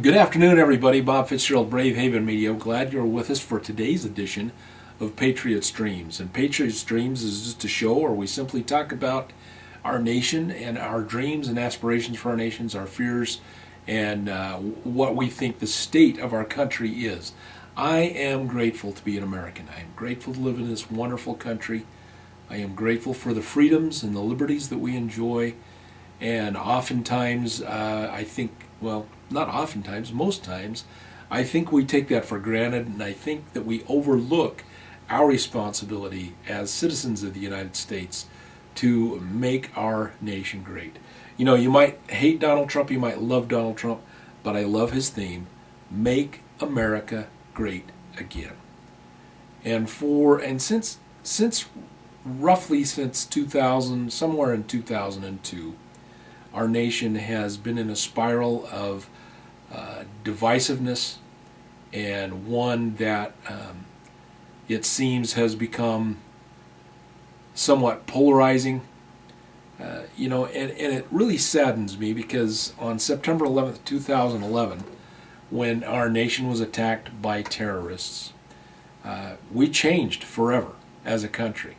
Good afternoon, everybody. Bob Fitzgerald, Brave Haven Media. Glad you're with us for today's edition of Patriots Dreams. And Patriots Dreams is just a show where we simply talk about our nation and our dreams and aspirations for our nations, our fears, and what we think the state of our country is. I am grateful to be an American. I am grateful to live in this wonderful country. I am grateful for the freedoms and the liberties that we enjoy. And oftentimes, I think, well, not oftentimes, most times, I think we take that for granted, and I think that we overlook our responsibility as citizens of the United States to make our nation great. You know, you might hate Donald Trump, you might love Donald Trump, but I love his theme, Make America Great Again. And roughly since 2000, somewhere in 2002, our nation has been in a spiral of divisiveness, and one that it seems has become somewhat polarizing. And it really saddens me because on September 11th, 2011, when our nation was attacked by terrorists, we changed forever as a country.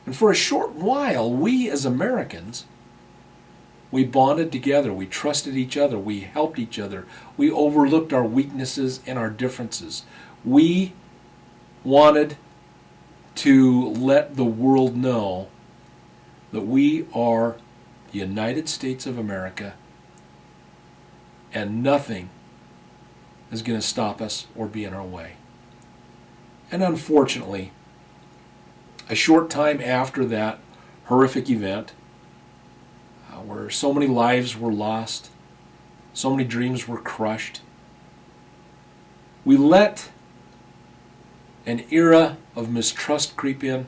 And for a short while, we as Americans, we bonded together, we trusted each other, we helped each other, we overlooked our weaknesses and our differences. We wanted to let the world know that we are the United States of America and nothing is going to stop us or be in our way. And unfortunately, a short time after that horrific event, where so many lives were lost, so many dreams were crushed, we let an era of mistrust creep in.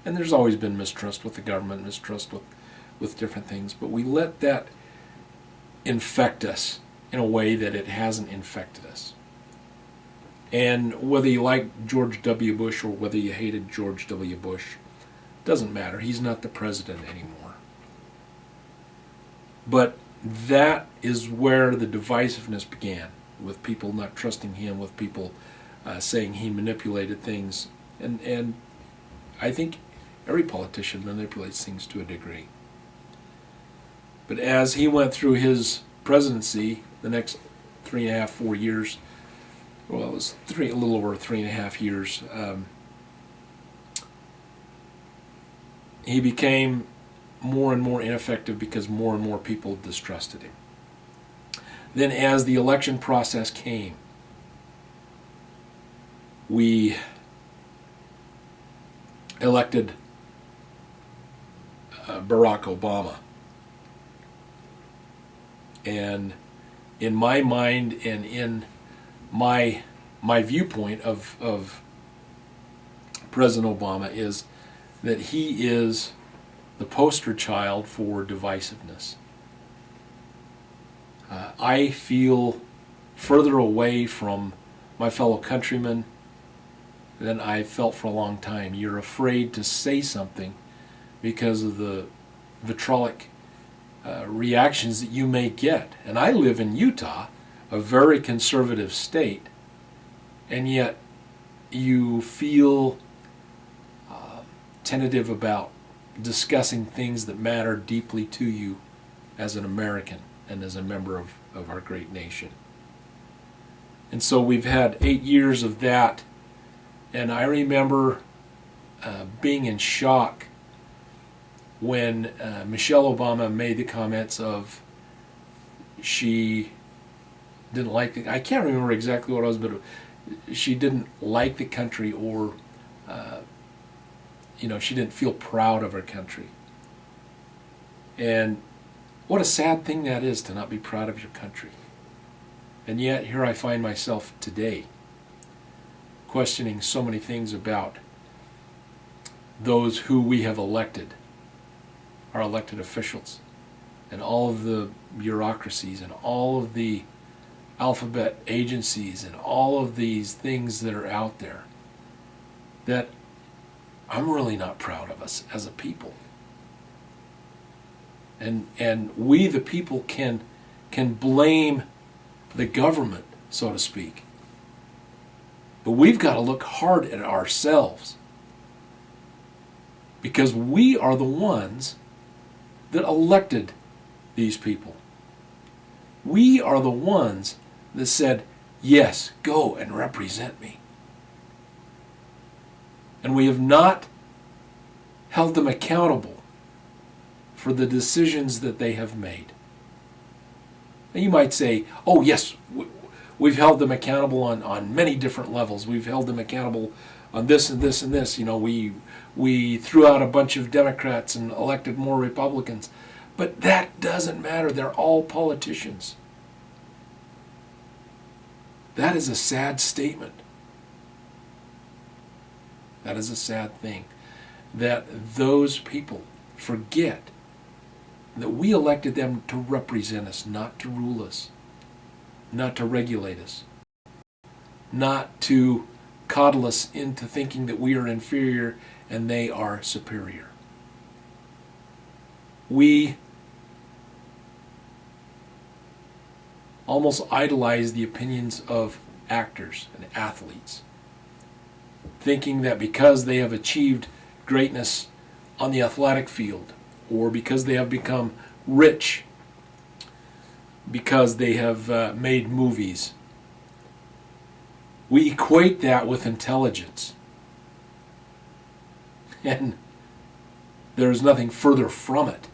And there's always been mistrust with the government, mistrust with different things, but we let that infect us in a way that it hasn't infected us. And whether you like George W. Bush or whether you hated George W. Bush, doesn't matter. He's not the president anymore. But that is where the divisiveness began, with people not trusting him, with people saying he manipulated things. And I think every politician manipulates things to a degree. But as he went through his presidency, the next 3.5, 4 years, well, it was a little over 3.5 years, he became more and more ineffective because more and more people distrusted him. Then as the election process came, we elected Barack Obama. And in my mind and in my viewpoint of President Obama is that he is the poster child for divisiveness. I feel further away from my fellow countrymen than I felt for a long time. You're afraid to say something because of the vitriolic reactions that you may get. And I live in Utah, a very conservative state, and yet you feel tentative about discussing things that matter deeply to you as an American and as a member of our great nation. And so we've had 8 years of that, and I remember being in shock when Michelle Obama made the comments of she didn't like I can't remember exactly what it was, but she didn't like the country, or she didn't feel proud of her country. And what a sad thing that is, to not be proud of your country. And yet here I find myself today questioning so many things about those who we have elected, our elected officials, and all of the bureaucracies and all of the alphabet agencies and all of these things that are out there, that I'm really not proud of us as a people. And we, the people, can can blame the government, so to speak. But we've got to look hard at ourselves, because we are the ones that elected these people. We are the ones that said, yes, go and represent me. And we have not held them accountable for the decisions that they have made. And you might say, oh yes, we've held them accountable on many different levels. We've held them accountable on this and this and this. You know, we threw out a bunch of Democrats and elected more Republicans. But that doesn't matter. They're all politicians. That is a sad statement. That is a sad thing. That those people forget that we elected them to represent us, not to rule us, not to regulate us, not to coddle us into thinking that we are inferior and they are superior. We almost idolize the opinions of actors and athletes, thinking that because they have achieved greatness on the athletic field, or because they have become rich, because they have made movies, we equate that with intelligence. And there is nothing further from it.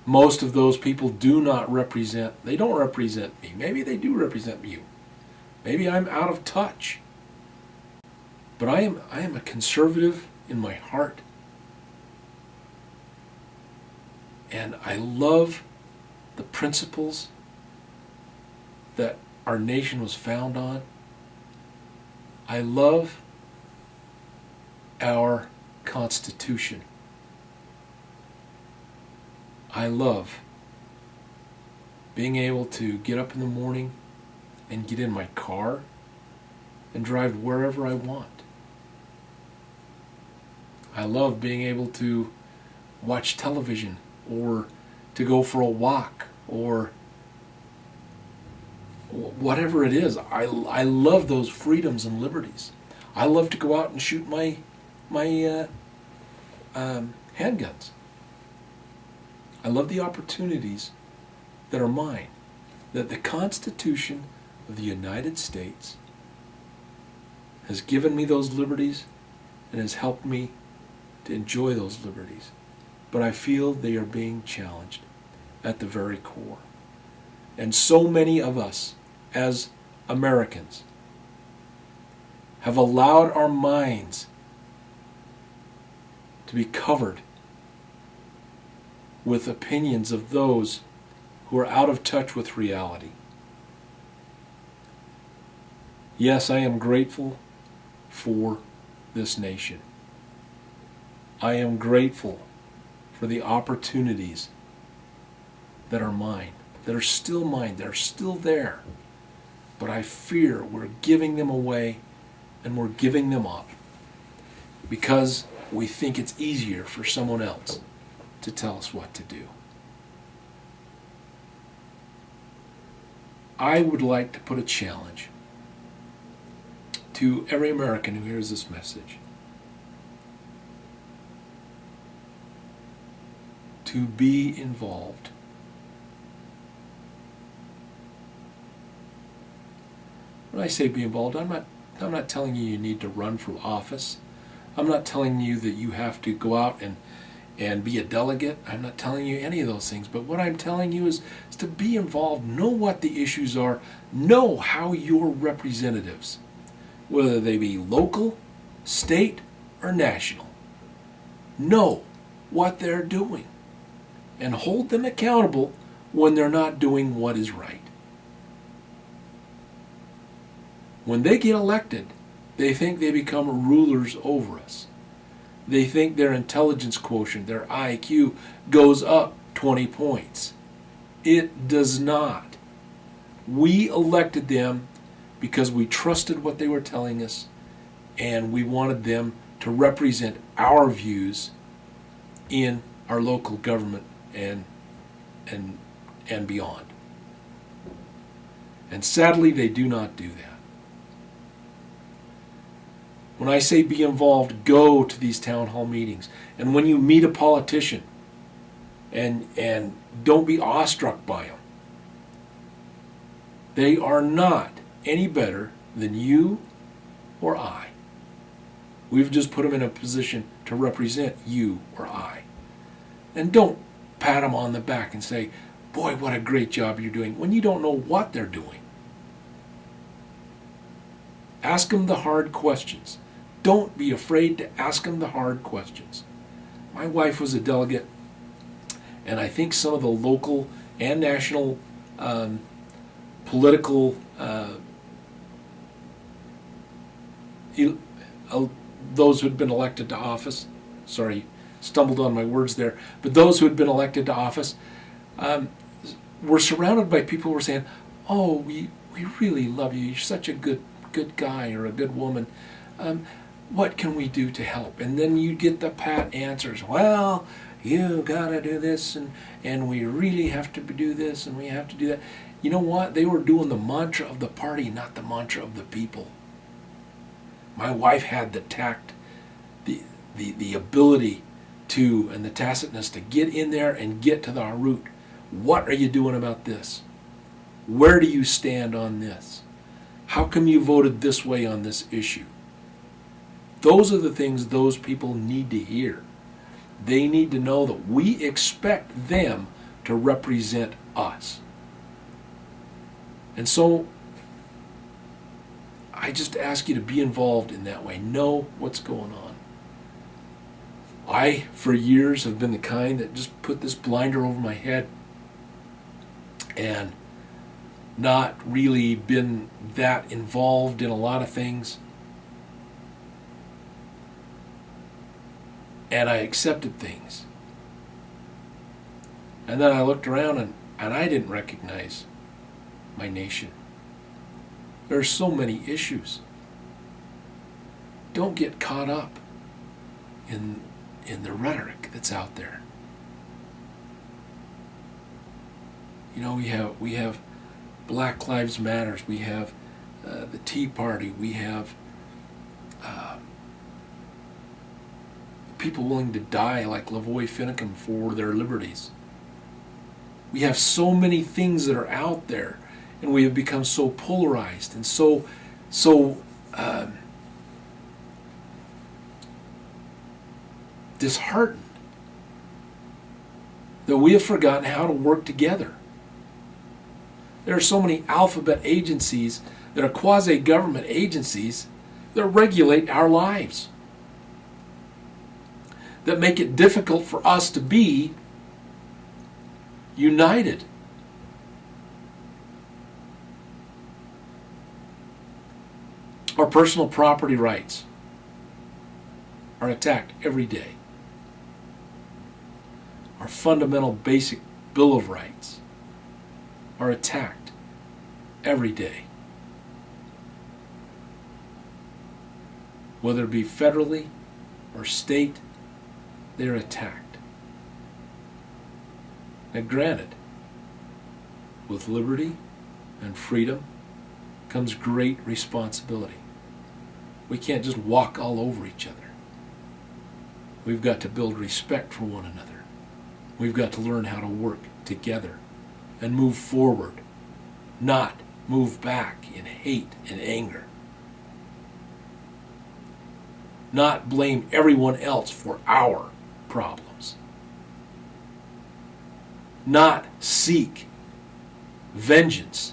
Most of those people do not represent, they don't represent me. Maybe they do represent you. Maybe I'm out of touch. But I am a conservative in my heart. And I love the principles that our nation was found on. I love our Constitution. I love being able to get up in the morning and get in my car and drive wherever I want. I love being able to watch television or to go for a walk or whatever it is. I love those freedoms and liberties. I love to go out and shoot my handguns. I love the opportunities that are mine, that the Constitution of the United States has given me those liberties and has helped me to enjoy those liberties. But I feel they are being challenged at the very core. And so many of us as Americans have allowed our minds to be covered with opinions of those who are out of touch with reality. Yes, I am grateful for this nation. I am grateful for the opportunities that are mine, that are still mine, that are still there. But I fear we're giving them away and we're giving them up because we think it's easier for someone else to tell us what to do. I would like to put a challenge to every American who hears this message to be involved. When I say be involved, I'm not telling you need to run for office. I'm not telling you that you have to go out and be a delegate. I'm not telling you any of those things. But what I'm telling you is to be involved, know what the issues are, know how your representatives, whether they be local, state, or national, know what they're doing and hold them accountable when they're not doing what is right. When they get elected, they think they become rulers over us. They think their intelligence quotient, their IQ, goes up 20 points. It does not. We elected them because we trusted what they were telling us, and we wanted them to represent our views in our local government and and and beyond. And sadly, they do not do that. When I say be involved, go to these town hall meetings. And when you meet a politician, and don't be awestruck by them. They are not any better than you or I. We've just put them in a position to represent you or I. And don't pat them on the back and say, boy, what a great job you're doing, when you don't know what they're doing. Ask them the hard questions. Don't be afraid to ask them the hard questions. My wife was a delegate, and I think some of the local and national political those who had been elected to office, sorry, stumbled on my words there, but those who had been elected to office were surrounded by people who were saying, oh, we really love you, you're such a good guy or a good woman. What can we do to help? And then you get the pat answers. Well, you gotta do this, and we really have to do this, and we have to do that. You know what? They were doing the mantra of the party, not the mantra of the people. My wife had the tact, the ability to, and the tacitness to get in there and get to the root. What are you doing about this? Where do you stand on this? How come you voted this way on this issue? Those are the things those people need to hear. They need to know that we expect them to represent us. And so, I just ask you to be involved in that way. Know what's going on. I, for years, have been the kind that just put this blinder over my head and not really been that involved in a lot of things. And I accepted things. And then I looked around and I didn't recognize my nation. There are so many issues. Don't get caught up in the rhetoric that's out there. You know, we have Black Lives Matters, we have the Tea Party, we have people willing to die like Lavoy Finicum for their liberties. We have so many things that are out there, and we have become so polarized and so disheartened that we have forgotten how to work together. There are so many alphabet agencies that are quasi-government agencies that regulate our lives, that make it difficult for us to be united. Our personal property rights are attacked every day. Our fundamental basic Bill of Rights are attacked every day. Whether it be federally or state, they're attacked. Now granted, with liberty and freedom comes great responsibility. We can't just walk all over each other. We've got to build respect for one another. We've got to learn how to work together and move forward, not move back in hate and anger. Not blame everyone else for our problems. Not seek vengeance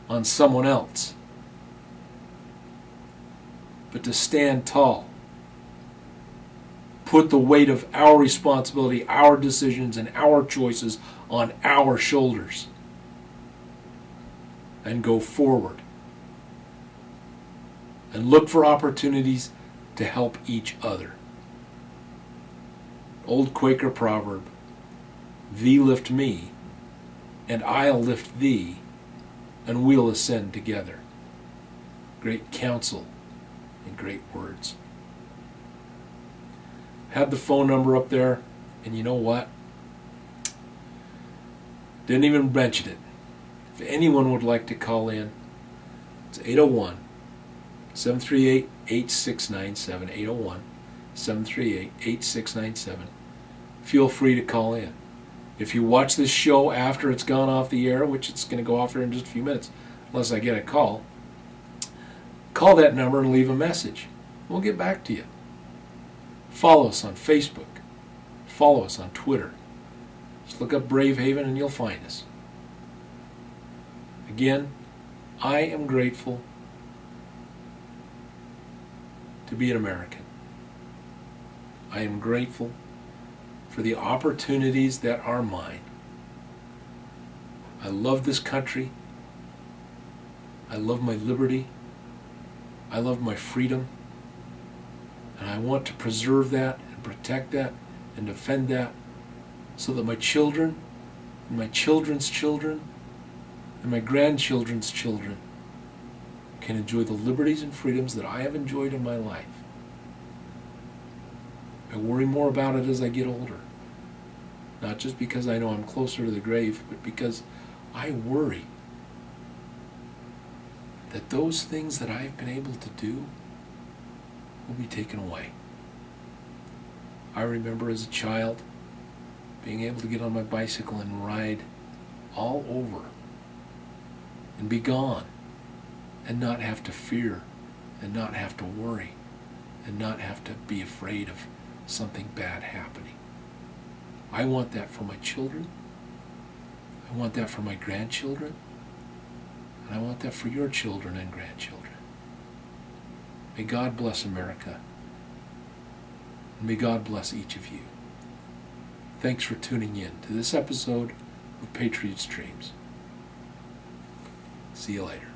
on someone else, but to stand tall. Put the weight of our responsibility, our decisions, and our choices on our shoulders and go forward. And look for opportunities to help each other. Old Quaker proverb, thee lift me, and I'll lift thee, and we'll ascend together. Great counsel and great words. Had the phone number up there, and you know what? Didn't even mention it. If anyone would like to call in, it's 801-738-8697, 801-738-8697. Feel free to call in. If you watch this show after it's gone off the air, which it's going to go off here in just a few minutes, unless I get a call, call that number and leave a message. We'll get back to you. Follow us on Facebook. Follow us on Twitter. Just look up Brave Haven and you'll find us. Again, I am grateful to be an American. I am grateful for the opportunities that are mine. I love this country. I love my liberty. I love my freedom. And I want to preserve that and protect that and defend that so that my children and my children's children and my grandchildren's children can enjoy the liberties and freedoms that I have enjoyed in my life. I worry more about it as I get older. Not just because I know I'm closer to the grave, but because I worry that those things that I've been able to do will be taken away. I remember as a child being able to get on my bicycle and ride all over and be gone and not have to fear and not have to worry and not have to be afraid of something bad happening. I want that for my children. I want that for my grandchildren. And I want that for your children and grandchildren. May God bless America. And may God bless each of you. Thanks for tuning in to this episode of Patriots Dreams. See you later.